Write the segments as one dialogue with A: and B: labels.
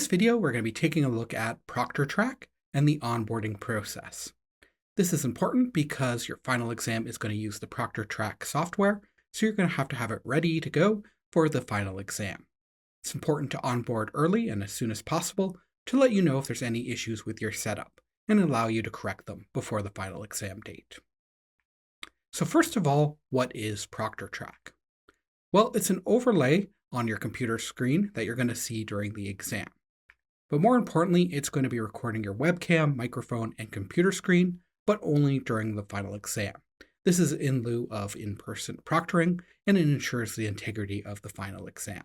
A: this video, we're going to be taking a look at Proctortrack and the onboarding process. This is important because your final exam is going to use the Proctortrack software, so you're going to have it ready to go for the final exam. It's important to onboard early and as soon as possible to let you know if there's any issues with your setup and allow you to correct them before the final exam date. So first of all, what is Proctortrack? Well, it's an overlay on your computer screen that you're going to see during the exam. But more importantly, it's going to be recording your webcam, microphone, and computer screen, but only during the final exam. This is in lieu of in-person proctoring, and it ensures the integrity of the final exam.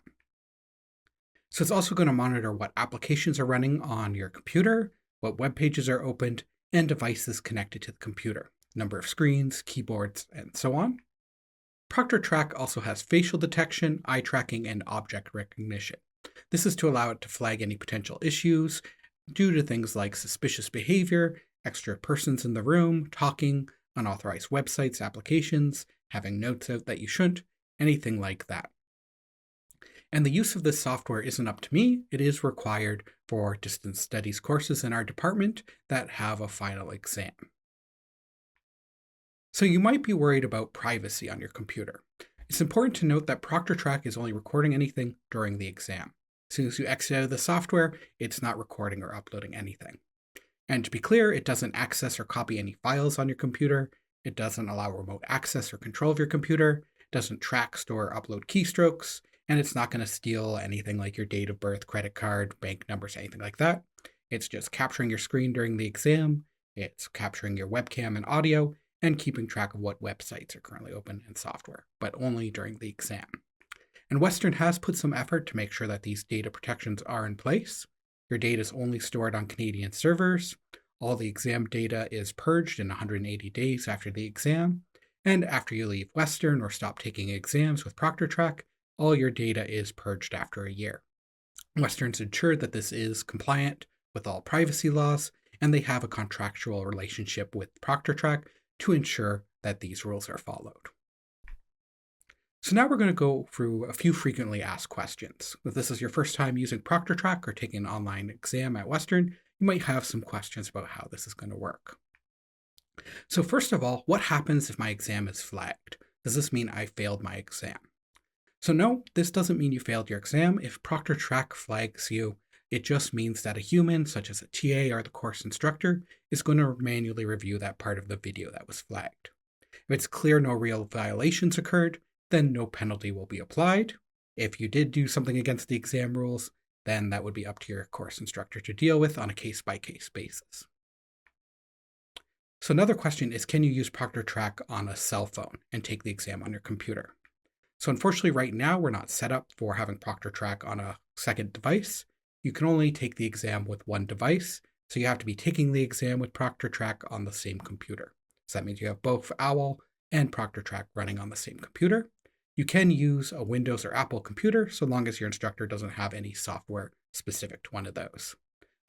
A: So it's also going to monitor what applications are running on your computer, what web pages are opened, and devices connected to the computer, number of screens, keyboards, and so on. Proctortrack also has facial detection, eye tracking, and object recognition. This is to allow it to flag any potential issues due to things like suspicious behavior, extra persons in the room, talking, unauthorized websites, applications, having notes out that you shouldn't, anything like that. And the use of this software isn't up to me, it is required for distance studies courses in our department that have a final exam. So you might be worried about privacy on your computer. It's important to note that Proctortrack is only recording anything during the exam. As soon as you exit out of the software, it's not recording or uploading anything. And to be clear, it doesn't access or copy any files on your computer. It doesn't allow remote access or control of your computer. It doesn't track, store, or upload keystrokes. And it's not going to steal anything like your date of birth, credit card, bank numbers, anything like that. It's just capturing your screen during the exam. It's capturing your webcam and audio, and keeping track of what websites are currently open in software, but only during the exam. And Western has put some effort to make sure that these data protections are in place. Your data is only stored on Canadian servers. All the exam data is purged in 180 days after the exam. And after you leave Western or stop taking exams with Proctortrack, all your data is purged after a year. Western's ensured that this is compliant with all privacy laws, and they have a contractual relationship with Proctortrack to ensure that these rules are followed. So now we're going to go through a few frequently asked questions. If this is your first time using Proctortrack or taking an online exam at Western, you might have some questions about how this is going to work. So first of all, what happens if my exam is flagged? Does this mean I failed my exam? So no, this doesn't mean you failed your exam. If Proctortrack flags you, it just means that a human, such as a TA or the course instructor, is going to manually review that part of the video that was flagged. If it's clear no real violations occurred, then no penalty will be applied. If you did do something against the exam rules, then that would be up to your course instructor to deal with on a case-by-case basis. So another question is, can you use Proctortrack on a cell phone and take the exam on your computer? So unfortunately, right now, we're not set up for having Proctortrack on a second device. You can only take the exam with one device, so you have to be taking the exam with Proctortrack on the same computer. So that means you have both OWL and Proctortrack running on the same computer. You can use a Windows or Apple computer so long as your instructor doesn't have any software specific to one of those.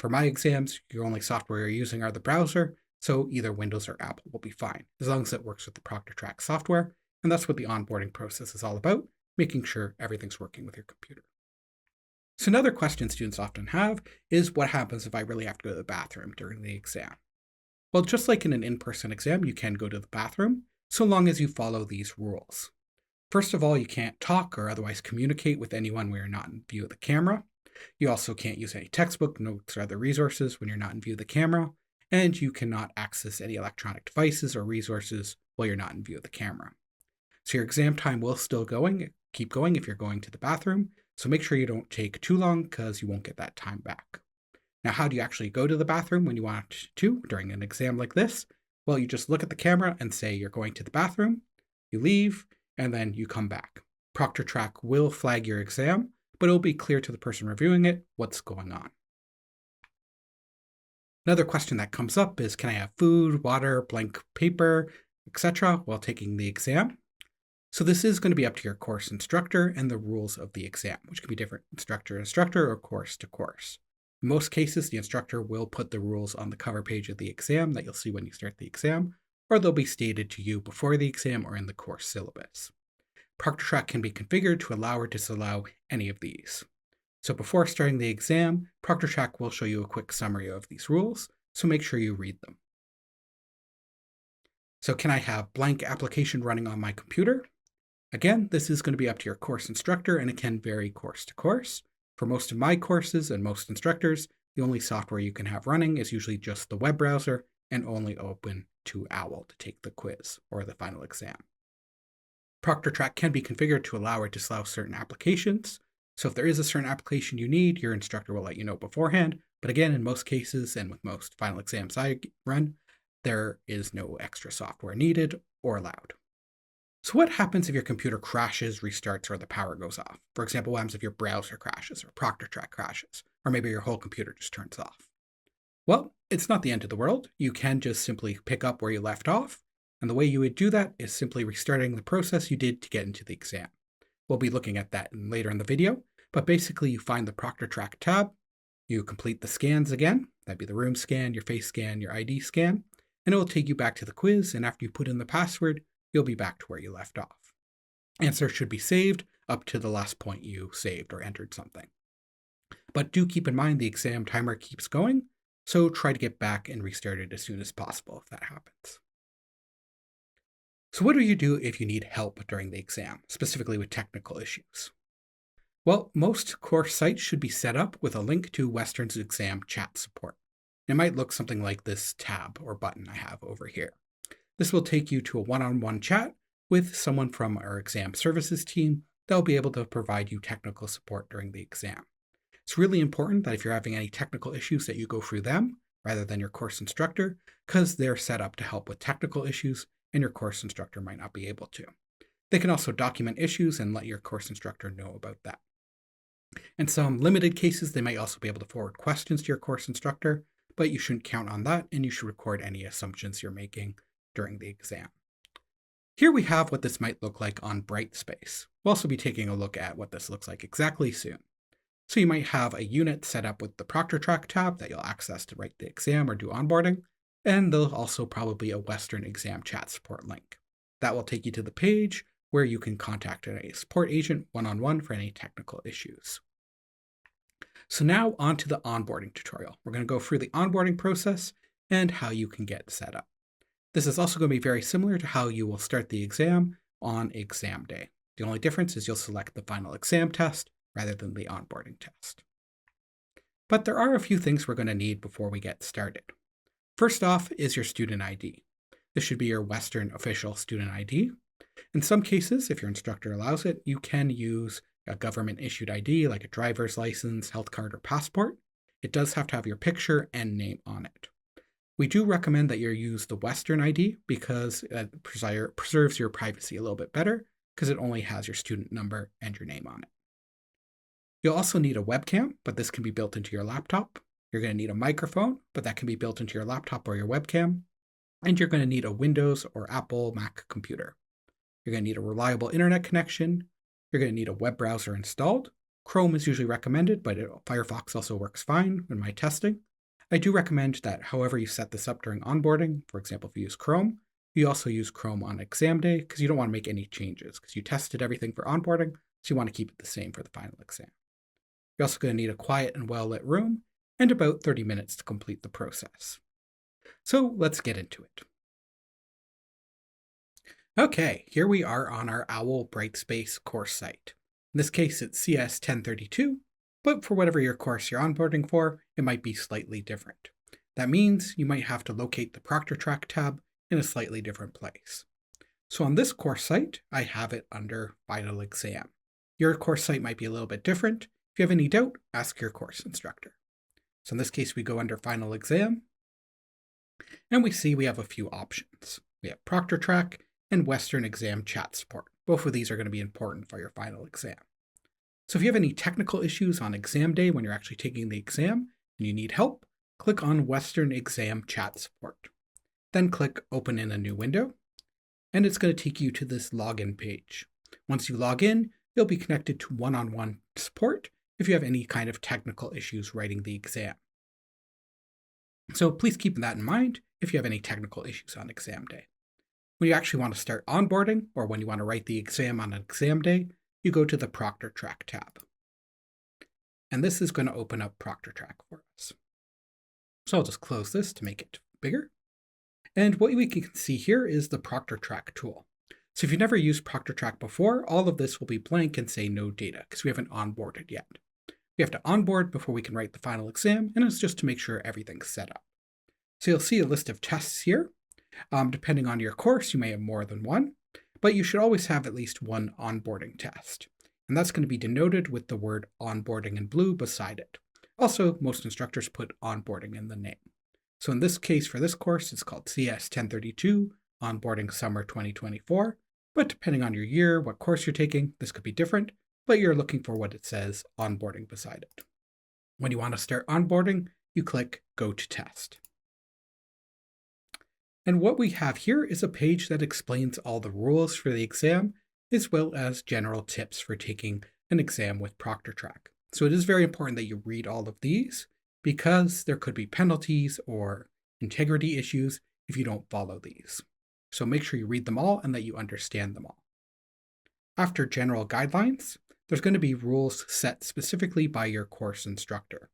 A: For my exams, your only software you're using are the browser, so either Windows or Apple will be fine, as long as it works with the Proctortrack software. And that's what the onboarding process is all about, making sure everything's working with your computer. So another question students often have is, what happens if I really have to go to the bathroom during the exam? Well, just like in an in-person exam, you can go to the bathroom, so long as you follow these rules. First of all, you can't talk or otherwise communicate with anyone when you're not in view of the camera. You also can't use any textbook, notes, or other resources when you're not in view of the camera, and you cannot access any electronic devices or resources while you're not in view of the camera. So your exam time will still keep going if you're going to the bathroom, so make sure you don't take too long because you won't get that time back. Now, how do you actually go to the bathroom when you want to during an exam like this? Well, you just look at the camera and say you're going to the bathroom, you leave, and then you come back. Proctortrack will flag your exam, but it'll be clear to the person reviewing it what's going on. Another question that comes up is, can I have food, water, blank paper, etc. while taking the exam? So this is going to be up to your course instructor and the rules of the exam, which can be different instructor to instructor or course to course. In most cases, the instructor will put the rules on the cover page of the exam that you'll see when you start the exam, or they'll be stated to you before the exam or in the course syllabus. Proctortrack can be configured to allow or disallow any of these. So before starting the exam, Proctortrack will show you a quick summary of these rules, so make sure you read them. So can I have blank application running on my computer? Again, this is going to be up to your course instructor, and it can vary course to course. For most of my courses and most instructors, the only software you can have running is usually just the web browser and only open to OWL to take the quiz or the final exam. Proctortrack can be configured to allow or disallow certain applications. So if there is a certain application you need, your instructor will let you know beforehand. But again, in most cases and with most final exams I run, there is no extra software needed or allowed. So what happens if your computer crashes, restarts, or the power goes off? For example, what happens if your browser crashes or Proctortrack crashes, or maybe your whole computer just turns off? Well, it's not the end of the world. You can just simply pick up where you left off, and the way you would do that is simply restarting the process you did to get into the exam. We'll be looking at that later in the video, but basically you find the Proctortrack tab, you complete the scans again, that'd be the room scan, your face scan, your ID scan, and it will take you back to the quiz, and after you put in the password, you'll be back to where you left off. Answer should be saved up to the last point you saved or entered something. But do keep in mind the exam timer keeps going, so try to get back and restart it as soon as possible if that happens. So what do you do if you need help during the exam, specifically with technical issues? Well, most course sites should be set up with a link to Western's exam chat support. It might look something like this tab or button I have over here. This will take you to a one-on-one chat with someone from our exam services team. They'll be able to provide you technical support during the exam. It's really important that if you're having any technical issues that you go through them rather than your course instructor, because they're set up to help with technical issues and your course instructor might not be able to. They can also document issues and let your course instructor know about that. In some limited cases, they might also be able to forward questions to your course instructor, but you shouldn't count on that, and you should record any assumptions you're making during the exam. Here we have what this might look like on Brightspace. We'll also be taking a look at what this looks like exactly soon. So you might have a unit set up with the Proctortrack tab that you'll access to write the exam or do onboarding, and there'll also probably be a Western exam chat support link. That will take you to the page where you can contact a support agent one-on-one for any technical issues. So now on to the onboarding tutorial. We're going to go through the onboarding process and how you can get set up. This is also going to be very similar to how you will start the exam on exam day. The only difference is you'll select the final exam test rather than the onboarding test. But there are a few things we're going to need before we get started. First off is your student ID. This should be your Western official student ID. In some cases, if your instructor allows it, you can use a government-issued ID like a driver's license, health card, or passport. It does have to have your picture and name on it. We do recommend that you use the Western ID because it preserves your privacy a little bit better because it only has your student number and your name on it. You'll also need a webcam, but this can be built into your laptop. You're going to need a microphone, but that can be built into your laptop or your webcam. And you're going to need a Windows or Apple Mac computer. You're going to need a reliable internet connection. You're going to need a web browser installed. Chrome is usually recommended, but Firefox also works fine in my testing. I do recommend that however you set this up during onboarding, for example, if you use Chrome, you also use Chrome on exam day because you don't want to make any changes because you tested everything for onboarding, so you want to keep it the same for the final exam. You're also going to need a quiet and well-lit room and about 30 minutes to complete the process. So let's get into it. Okay, here we are on our OWL Brightspace course site. In this case, it's CS 1032, but for whatever your course you're onboarding for, it might be slightly different. That means you might have to locate the Proctortrack tab in a slightly different place. So on this course site, I have it under Final Exam. Your course site might be a little bit different. If you have any doubt, ask your course instructor. So in this case, we go under Final Exam, and we see we have a few options. We have Proctortrack and Western Exam Chat Support. Both of these are going to be important for your final exam. So if you have any technical issues on exam day when you're actually taking the exam and you need help, click on Western Exam Chat Support. Then click Open in a new window, and it's going to take you to this login page. Once you log in, you'll be connected to one-on-one support if you have any kind of technical issues writing the exam. So please keep that in mind if you have any technical issues on exam day. When you actually want to start onboarding, or when you want to write the exam on an exam day, you go to the Proctortrack tab. And this is going to open up Proctortrack for us. So I'll just close this to make it bigger. And what we can see here is the Proctortrack tool. So if you've never used Proctortrack before, all of this will be blank and say no data because we haven't onboarded yet. We have to onboard before we can write the final exam, and it's just to make sure everything's set up. So you'll see a list of tests here. Depending on your course, you may have more than one, but you should always have at least one onboarding test. And that's going to be denoted with the word onboarding in blue beside it. Also, most instructors put onboarding in the name. So in this case, for this course, it's called CS 1032, Onboarding Summer 2024. But depending on your year, what course you're taking, this could be different, but you're looking for what it says onboarding beside it. When you want to start onboarding, you click Go to Test. And what we have here is a page that explains all the rules for the exam, as well as general tips for taking an exam with Proctortrack. So it is very important that you read all of these because there could be penalties or integrity issues if you don't follow these. So make sure you read them all and that you understand them all. After general guidelines, there's going to be rules set specifically by your course instructor.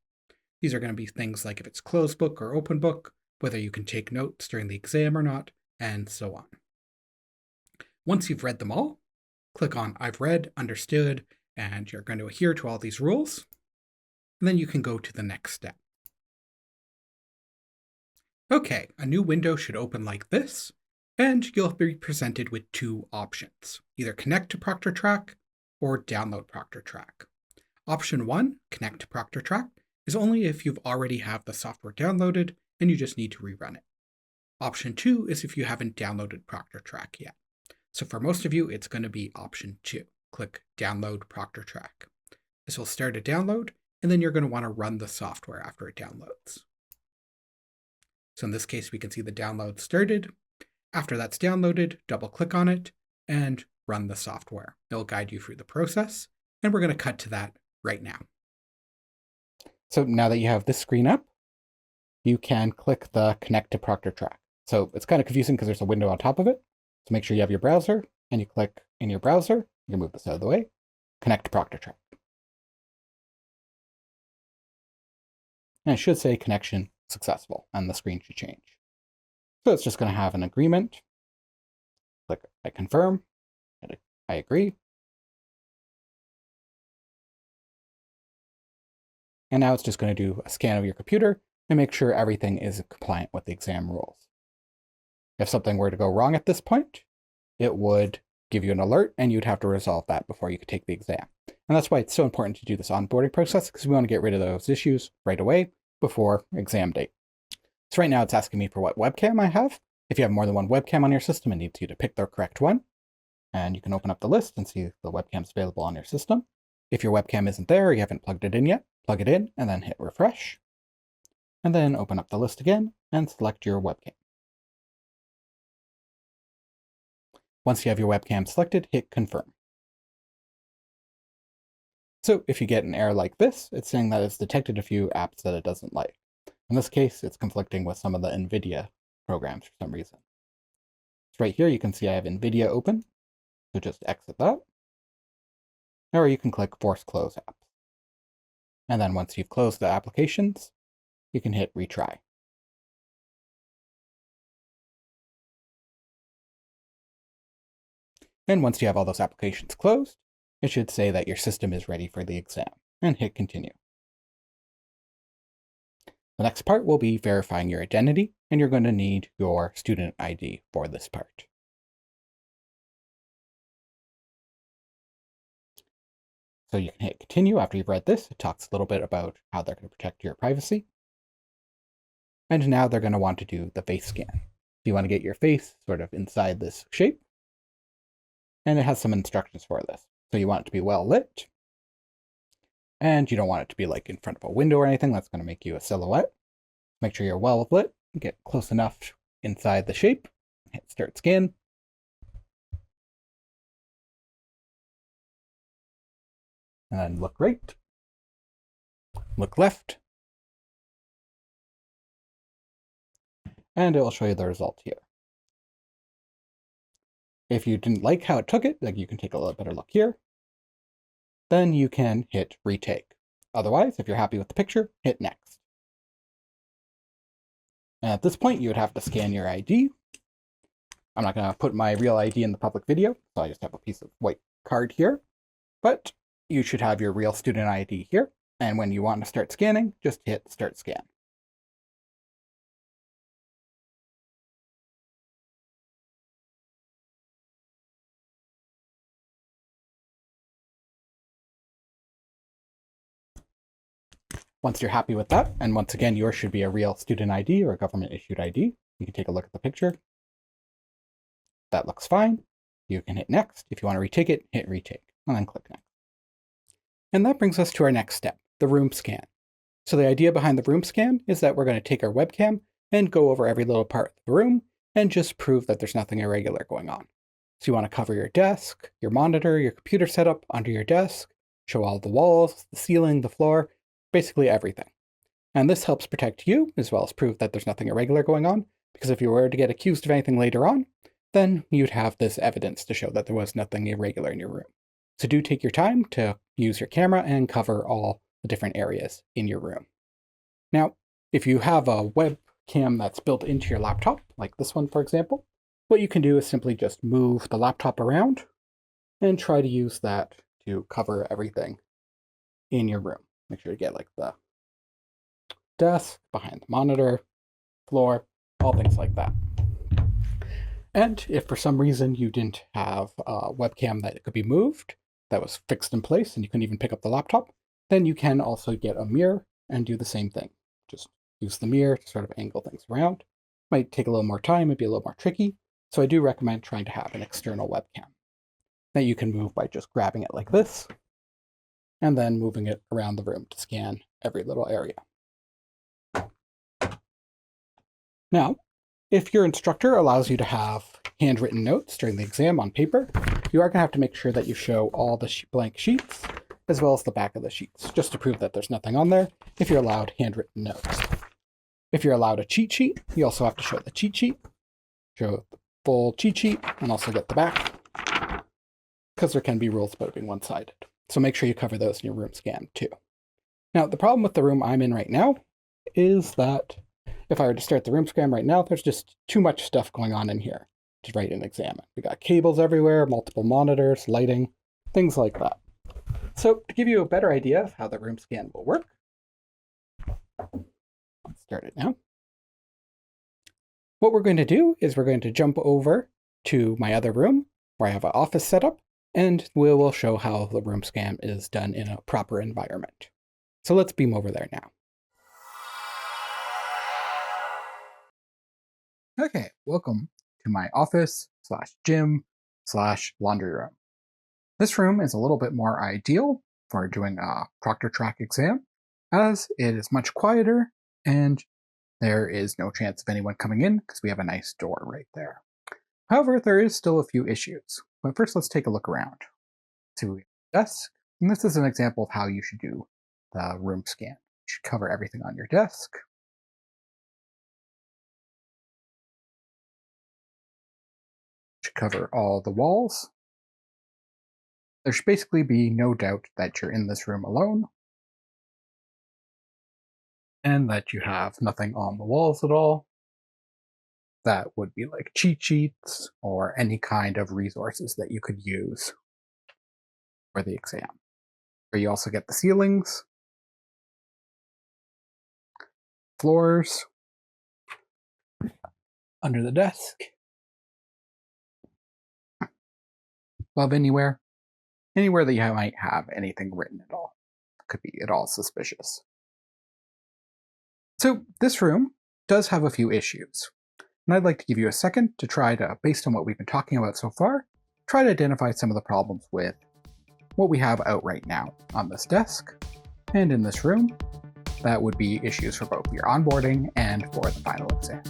A: These are going to be things like if it's closed book or open book, whether you can take notes during the exam or not, and so on. Once you've read them all, click on I've read, understood, and you're going to adhere to all these rules. And then you can go to the next step. Okay, a new window should open like this, and you'll be presented with two options, either connect to Proctortrack or download Proctortrack. Option 1, connect to Proctortrack, is only if you've already have the software downloaded and you just need to rerun it. Option 2 is if you haven't downloaded Proctortrack yet. So for most of you, it's going to be option 2. Click Download Proctortrack. This will start a download, and then you're going to want to run the software after it downloads. So in this case, we can see the download started. After that's downloaded, double-click on it and run the software. It'll guide you through the process, and we're going to cut to that right now. So now that you have this screen up, you can click the Connect to Proctortrack. So it's kind of confusing because there's a window on top of it. So make sure you have your browser, and you click in your browser. You can move this out of the way. Connect to Proctortrack. And it should say connection successful, and the screen should change. So it's just going to have an agreement. Click I confirm, and I agree. And now it's just going to do a scan of your computer and make sure everything is compliant with the exam rules. If something were to go wrong at this point, it would give you an alert and you'd have to resolve that before you could take the exam. And that's why it's so important to do this onboarding process, because we want to get rid of those issues right away before exam date. So right now it's asking me for what webcam I have. If you have more than one webcam on your system, it needs you to pick the correct one. And you can open up the list and see the webcams available on your system. If your webcam isn't there or you haven't plugged it in yet, plug it in and then hit refresh. And then open up the list again and select your webcam. Once you have your webcam selected, hit confirm. So if you get an error like this, it's saying that it's detected a few apps that it doesn't like. In this case, it's conflicting with some of the NVIDIA programs for some reason. So right here, you can see I have NVIDIA open. So just exit that. Or you can click Force Close Apps. And then once you've closed the applications, you can hit Retry. And once you have all those applications closed, it should say that your system is ready for the exam, and hit Continue. The next part will be verifying your identity, and you're going to need your student ID for this part. So you can hit Continue after you've read this. It talks a little bit about how they're going to protect your privacy. And now they're going to want to do the face scan. So you want to get your face sort of inside this shape. And it has some instructions for this. So you want it to be well lit. And you don't want it to be like in front of a window or anything. That's going to make you a silhouette. Make sure you're well lit. Get close enough inside the shape. Hit Start Scan. And then look right. Look left. And it will show you the result here. If you didn't like how it took it, like you can take a little better look here, then you can hit retake. Otherwise, if you're happy with the picture, hit next. And at this point, you would have to scan your ID. I'm not going to put my real ID in the public video, so I just have a piece of white card here. But you should have your real student ID here. And when you want to start scanning, just hit Start Scan. Once you're happy with that, and once again, yours should be a real student ID or a government-issued ID, you can take a look at the picture. That looks fine. You can hit Next. If you want to retake it, hit Retake, and then click Next. And that brings us to our next step, the room scan. So the idea behind the room scan is that we're going to take our webcam and go over every little part of the room and just prove that there's nothing irregular going on. So you want to cover your desk, your monitor, your computer setup under your desk, show all the walls, the ceiling, the floor, basically everything. And this helps protect you as well as prove that there's nothing irregular going on, because if you were to get accused of anything later on, then you'd have this evidence to show that there was nothing irregular in your room. So do take your time to use your camera and cover all the different areas in your room. Now, if you have a webcam that's built into your laptop, like this one, for example, what you can do is simply just move the laptop around and try to use that to cover everything in your room. Make sure to get like the desk, behind the monitor, floor, all things like that. And if for some reason you didn't have a webcam that could be moved, that was fixed in place, and you couldn't even pick up the laptop, then you can also get a mirror and do the same thing. Just use the mirror to sort of angle things around. Might take a little more time, might be a little more tricky, so I do recommend trying to have an external webcam that you can move by just grabbing it like this, and then moving it around the room to scan every little area. Now, if your instructor allows you to have handwritten notes during the exam on paper, you are going to have to make sure that you show all the blank sheets, as well as the back of the sheets, just to prove that there's nothing on there if you're allowed handwritten notes. If you're allowed a cheat sheet, you also have to show the cheat sheet, show the full cheat sheet, and also get the back, because there can be rules about it being one-sided. So make sure you cover those in your room scan too. Now, the problem with the room I'm in right now is that if I were to start the room scan right now, there's just too much stuff going on in here to write and examine. We got cables everywhere, multiple monitors, lighting, things like that. So to give you a better idea of how the room scan will work, let's start it now. What we're going to do is we're going to jump over to my other room where I have an office set up, and we will show how the room scan is done in a proper environment. So let's beam over there now. Okay, welcome to my office / gym / laundry room. This room is a little bit more ideal for doing a Proctortrack exam, as it is much quieter and there is no chance of anyone coming in because we have a nice door right there. However, there is still a few issues. But first, let's take a look around. So we have a desk, and this is an example of how you should do the room scan. You should cover everything on your desk. You should cover all the walls. There should basically be no doubt that you're in this room alone, and that you have nothing on the walls at all. That would be like cheat sheets or any kind of resources that you could use for the exam. Where you also get the ceilings, floors, under the desk, above anywhere that you might have anything written at all. Could be at all suspicious. So this room does have a few issues. And I'd like to give you a second to try to, based on what we've been talking about so far, try to identify some of the problems with what we have out right now on this desk and in this room. That would be issues for both your onboarding and for the final exam.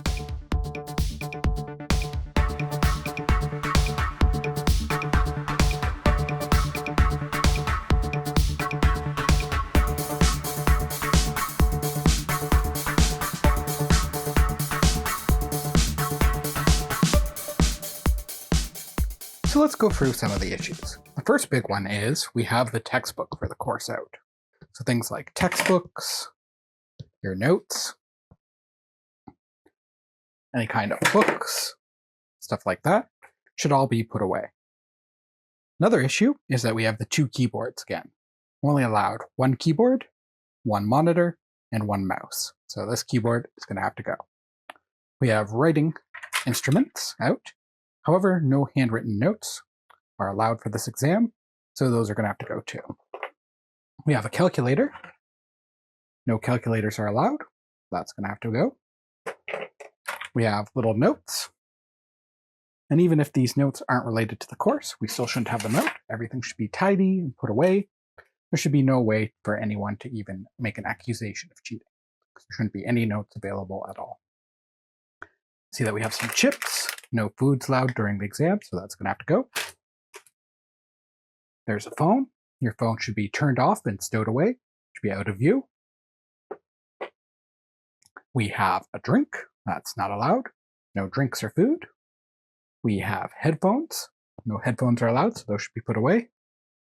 A: So let's go through some of the issues. The first big one is we have the textbook for the course out. So things like textbooks, your notes, any kind of books, stuff like that, should all be put away. Another issue is that we have the 2 keyboards again. We're only allowed 1 keyboard, 1 monitor, and 1 mouse. So this keyboard is going to have to go. We have writing instruments out. However, no handwritten notes are allowed for this exam, so those are going to have to go too. We have a calculator. No calculators are allowed. That's going to have to go. We have little notes. And even if these notes aren't related to the course, we still shouldn't have them out. Everything should be tidy and put away. There should be no way for anyone to even make an accusation of cheating. There shouldn't be any notes available at all. See that we have some chips. No food's allowed during the exam, so that's going to have to go. There's a phone. Your phone should be turned off and stowed away. It should be out of view. We have a drink. That's not allowed. No drinks or food. We have headphones. No headphones are allowed, so those should be put away.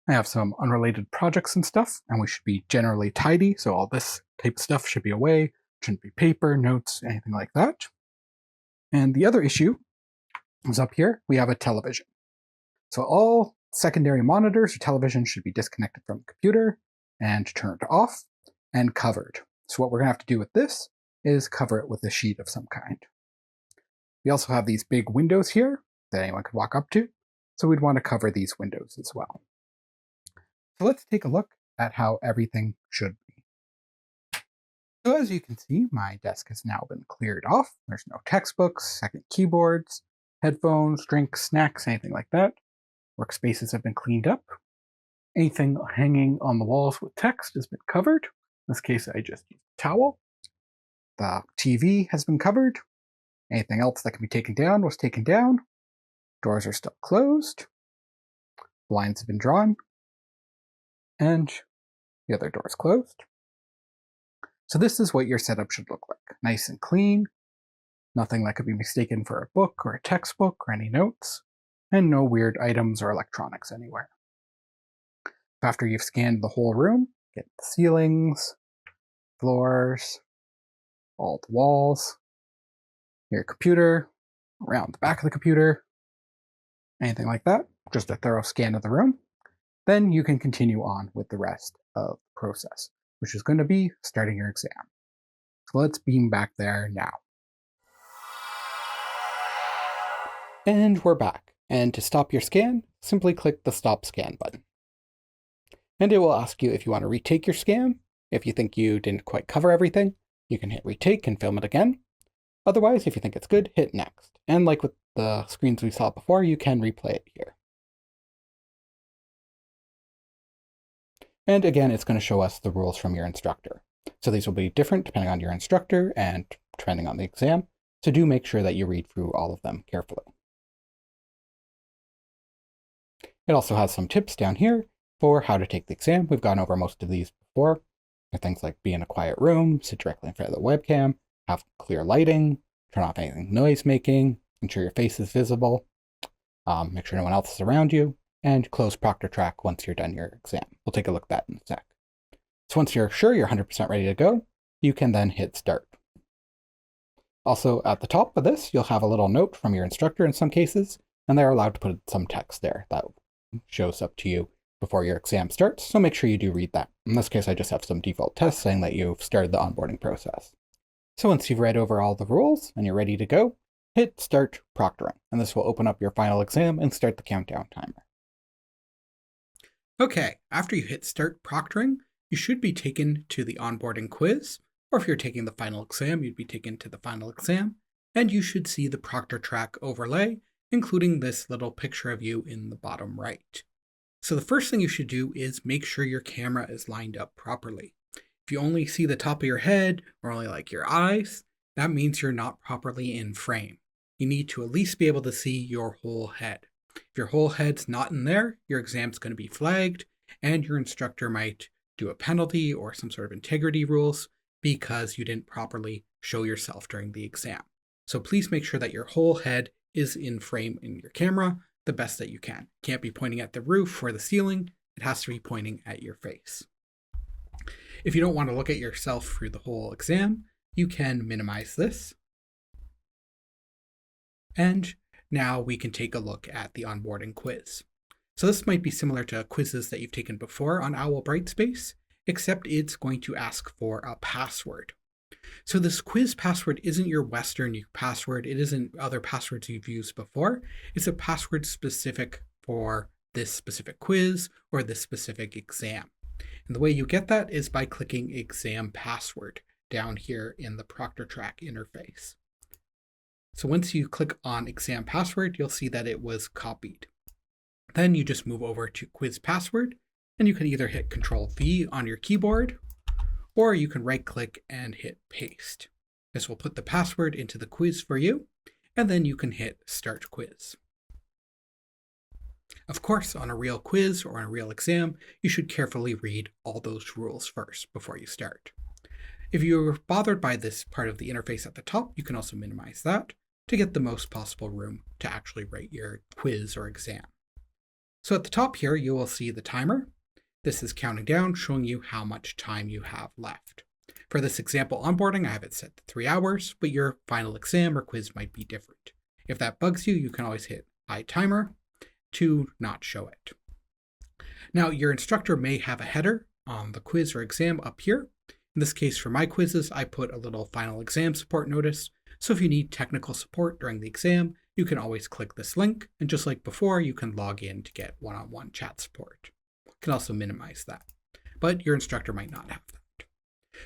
A: I have some unrelated projects and stuff, and we should be generally tidy, so all this type of stuff should be away. Shouldn't be paper, notes, anything like that. And the other issue is up here. We have a television. So all secondary monitors or television should be disconnected from the computer and turned off and covered. So what we're going to have to do with this is cover it with a sheet of some kind. We also have these big windows here that anyone could walk up to, so we'd want to cover these windows as well. So let's take a look at how everything should be. So as you can see, my desk has now been cleared off. There's no textbooks, second keyboards, headphones, drinks, snacks, anything like that. Workspaces have been cleaned up. Anything hanging on the walls with text has been covered. In this case, I just used a towel. The TV has been covered. Anything else that can be taken down was taken down. Doors are still closed. Blinds have been drawn. And the other door is closed. So this is what your setup should look like. Nice and clean. Nothing that could be mistaken for a book or a textbook or any notes. And no weird items or electronics anywhere. After you've scanned the whole room, get the ceilings, floors, all the walls, your computer, around the back of the computer, anything like that, just a thorough scan of the room. Then you can continue on with the rest of the process, which is going to be starting your exam. So let's beam back there now. And we're back. And to stop your scan, simply click the Stop Scan button. And it will ask you if you want to retake your scan. If you think you didn't quite cover everything, you can hit retake and film it again. Otherwise, if you think it's good, hit next. And like with the screens we saw before, you can replay it here. And again, it's going to show us the rules from your instructor. So these will be different depending on your instructor and depending on the exam. So do make sure that you read through all of them carefully. It also has some tips down here for how to take the exam. We've gone over most of these before. Things like be in a quiet room, sit directly in front of the webcam, have clear lighting, turn off anything noise making, ensure your face is visible, make sure no one else is around you, and close Proctortrack once you're done your exam. We'll take a look at that in a sec. So once you're sure you're 100% ready to go, you can then hit start. Also at the top of this, you'll have a little note from your instructor in some cases, and they're allowed to put some text there that shows up to you before your exam starts, so make sure you do read that. In this case, I just have some default tests saying that you've started the onboarding process. So once you've read over all the rules and you're ready to go, hit Start Proctoring, and this will open up your final exam and start the countdown timer. Okay, after you hit Start Proctoring, you should be taken to the onboarding quiz, or if you're taking the final exam, you'd be taken to the final exam, and you should see the Proctortrack overlay, including this little picture of you in the bottom right. So the first thing you should do is make sure your camera is lined up properly. If you only see the top of your head or only like your eyes, that means you're not properly in frame. You need to at least be able to see your whole head. If your whole head's not in there, your exam's going to be flagged and your instructor might do a penalty or some sort of integrity rules because you didn't properly show yourself during the exam. So please make sure that your whole head is in frame in your camera the best that you can. It can't be pointing at the roof or the ceiling. It has to be pointing at your face. If you don't want to look at yourself through the whole exam, you can minimize this. And now we can take a look at the onboarding quiz. So this might be similar to quizzes that you've taken before on OWL Brightspace, except it's going to ask for a password. So this quiz password isn't your Western password. It isn't other passwords you've used before. It's a password specific for this specific quiz or this specific exam. And the way you get that is by clicking exam password down here in the Proctortrack interface. So once you click on exam password, you'll see that it was copied. Then you just move over to quiz password, and you can either hit Control V on your keyboard, or you can right click and hit paste. This will put the password into the quiz for you, and then you can hit start quiz. Of course, on a real quiz or on a real exam, you should carefully read all those rules first before you start. If you're bothered by this part of the interface at the top, you can also minimize that to get the most possible room to actually write your quiz or exam. So at the top here, you will see the timer. This is counting down, showing you how much time you have left. For this example onboarding, I have it set to 3 hours, but your final exam or quiz might be different. If that bugs you, you can always hit hide timer to not show it. Now, your instructor may have a header on the quiz or exam up here. In this case, for my quizzes, I put a little final exam support notice. So if you need technical support during the exam, you can always click this link. And just like before, you can log in to get one-on-one chat support. You can also minimize that, but your instructor might not have that.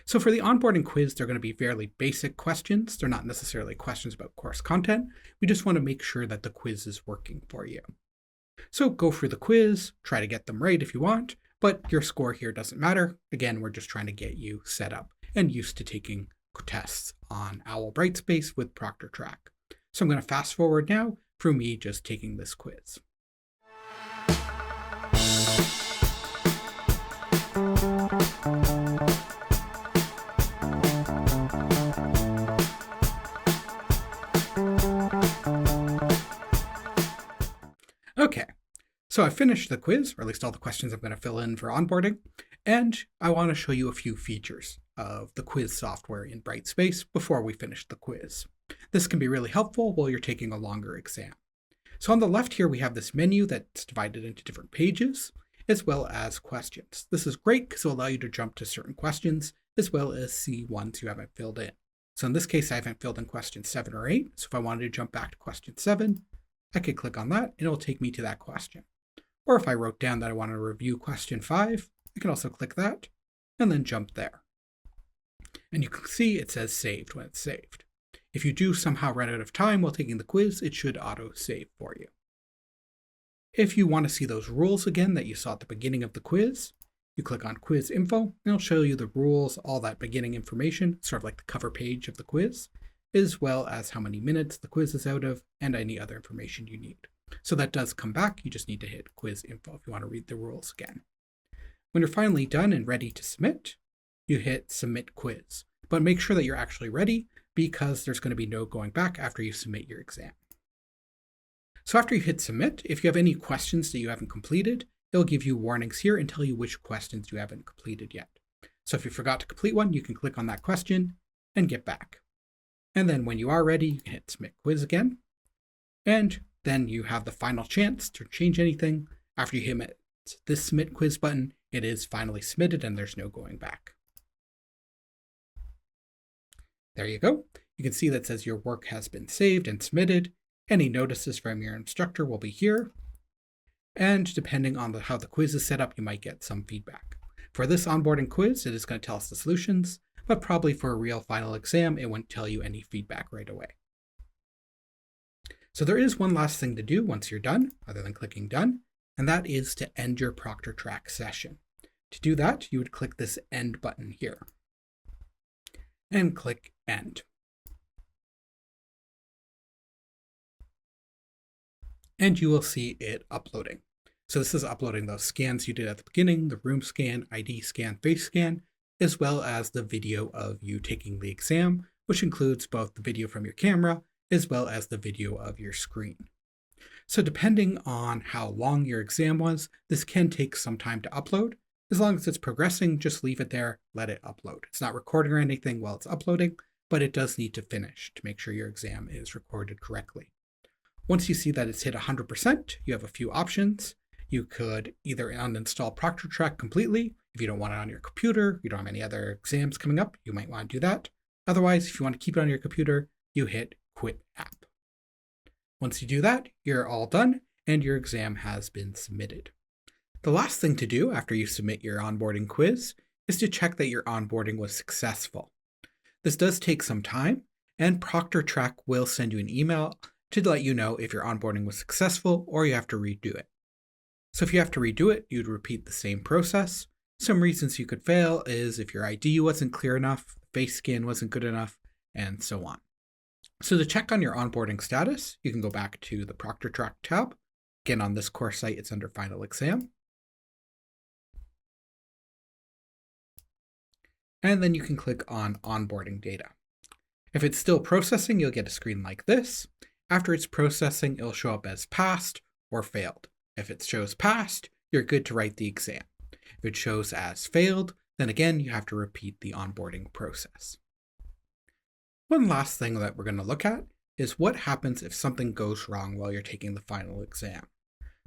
A: So for the onboarding quiz, they're going to be fairly basic questions. They're not necessarily questions about course content. We just want to make sure that the quiz is working for you. So go through the quiz, try to get them right if you want, but your score here doesn't matter. Again, we're just trying to get you set up and used to taking tests on OWL Brightspace with Proctortrack. So I'm going to fast forward now through me just taking this quiz. Okay, so I finished the quiz, or at least all the questions I'm going to fill in for onboarding, and I want to show you a few features of the quiz software in Brightspace before we finish the quiz. This can be really helpful while you're taking a longer exam. So on the left here, we have this menu that's divided into different pages, as well as questions. This is great because it'll allow you to jump to certain questions, as well as see ones you haven't filled in. So in this case, I haven't filled in question 7 or 8. So if I wanted to jump back to question 7, I could click on that and it'll take me to that question. Or if I wrote down that I want to review question 5, I can also click that and then jump there. And you can see it says saved when it's saved. If you do somehow run out of time while taking the quiz, it should auto-save for you. If you want to see those rules again that you saw at the beginning of the quiz, you click on Quiz Info, and it'll show you the rules, all that beginning information, sort of like the cover page of the quiz, as well as how many minutes the quiz is out of, and any other information you need. So that does come back, you just need to hit Quiz Info if you want to read the rules again. When you're finally done and ready to submit, you hit Submit Quiz. But make sure that you're actually ready, because there's going to be no going back after you submit your exam. So after you hit submit, if you have any questions that you haven't completed, it'll give you warnings here and tell you which questions you haven't completed yet. So if you forgot to complete one, you can click on that question and get back. And then when you are ready, you can hit submit quiz again. And then you have the final chance to change anything. After you hit this submit quiz button, it is finally submitted and there's no going back. There you go. You can see that says your work has been saved and submitted. Any notices from your instructor will be here. And depending on how the quiz is set up, you might get some feedback. For this onboarding quiz, it is going to tell us the solutions, but probably for a real final exam, it won't tell you any feedback right away. So there is one last thing to do once you're done, other than clicking done, and that is to end your Proctortrack session. To do that, you would click this end button here and click end. And you will see it uploading. So this is uploading those scans you did at the beginning, the room scan, ID scan, face scan, as well as the video of you taking the exam, which includes both the video from your camera as well as the video of your screen. So depending on how long your exam was, this can take some time to upload. As long as it's progressing, just leave it there, let it upload. It's not recording or anything while it's uploading, but it does need to finish to make sure your exam is recorded correctly. Once you see that it's hit 100%, you have a few options. You could either uninstall Proctortrack completely. If you don't want it on your computer, you don't have any other exams coming up, you might want to do that. Otherwise, if you want to keep it on your computer, you hit Quit App. Once you do that, you're all done and your exam has been submitted. The last thing to do after you submit your onboarding quiz is to check that your onboarding was successful. This does take some time, and Proctortrack will send you an email to let you know if your onboarding was successful or you have to redo it. So if you have to redo it, you'd repeat the same process. Some reasons you could fail is if your ID wasn't clear enough, face scan wasn't good enough, and so on. So to check on your onboarding status, you can go back to the Proctortrack tab. Again, on this course site, it's under Final Exam. And then you can click on Onboarding Data. If it's still processing, you'll get a screen like this. After it's processing, it'll show up as passed or failed. If it shows passed, you're good to write the exam. If it shows as failed, then again, you have to repeat the onboarding process. One last thing that we're going to look at is what happens if something goes wrong while you're taking the final exam.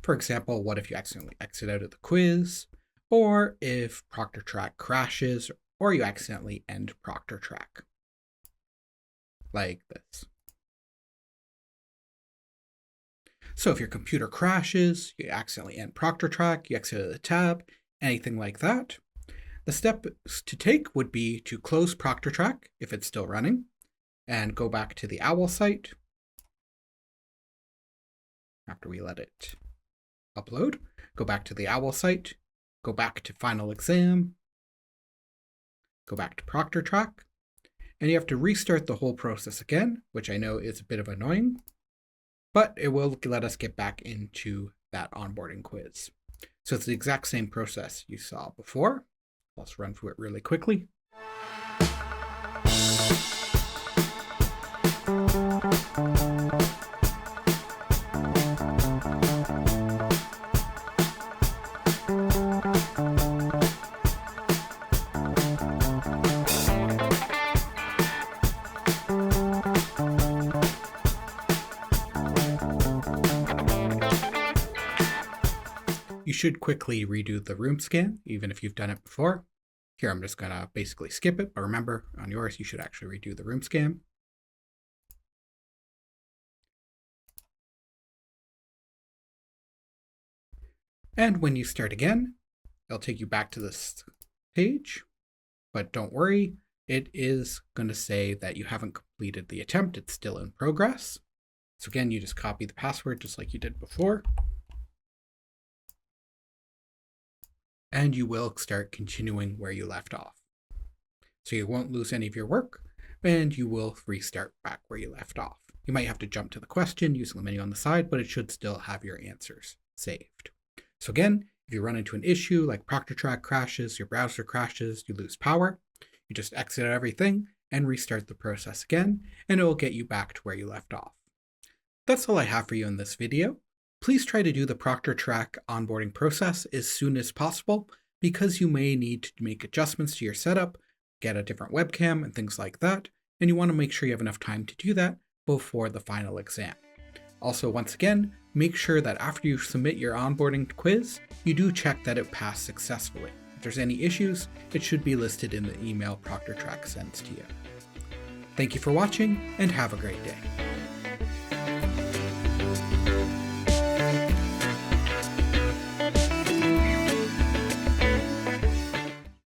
A: For example, what if you accidentally exit out of the quiz, or if Proctortrack crashes, or you accidentally end Proctortrack. Like this. So if your computer crashes, you accidentally end Proctortrack, you exit out of the tab, anything like that, the steps to take would be to close Proctortrack if it's still running, and go back to the OWL site after we let it upload. Go back to the OWL site, go back to Final Exam, go back to Proctortrack, and you have to restart the whole process again, which I know is a bit of annoying, but it will let us get back into that onboarding quiz. So it's the exact same process you saw before. Let's run through it really quickly. You should quickly redo the room scan, even if you've done it before. Here, I'm just going to basically skip it, but remember, on yours, you should actually redo the room scan. And when you start again, it'll take you back to this page, but don't worry, it is going to say that you haven't completed the attempt. It's still in progress. So again, you just copy the password just like you did before. And you will start continuing where you left off. So you won't lose any of your work, and you will restart back where you left off. You might have to jump to the question using the menu on the side, but it should still have your answers saved. So again, if you run into an issue like Proctortrack crashes, your browser crashes, you lose power, you just exit out everything and restart the process again, and it will get you back to where you left off. That's all I have for you in this video. Please try to do the Proctortrack onboarding process as soon as possible, because you may need to make adjustments to your setup, get a different webcam and things like that, and you want to make sure you have enough time to do that before the final exam. Also, once again, make sure that after you submit your onboarding quiz, you do check that it passed successfully. If there's any issues, it should be listed in the email Proctortrack sends to you. Thank you for watching, and have a great day.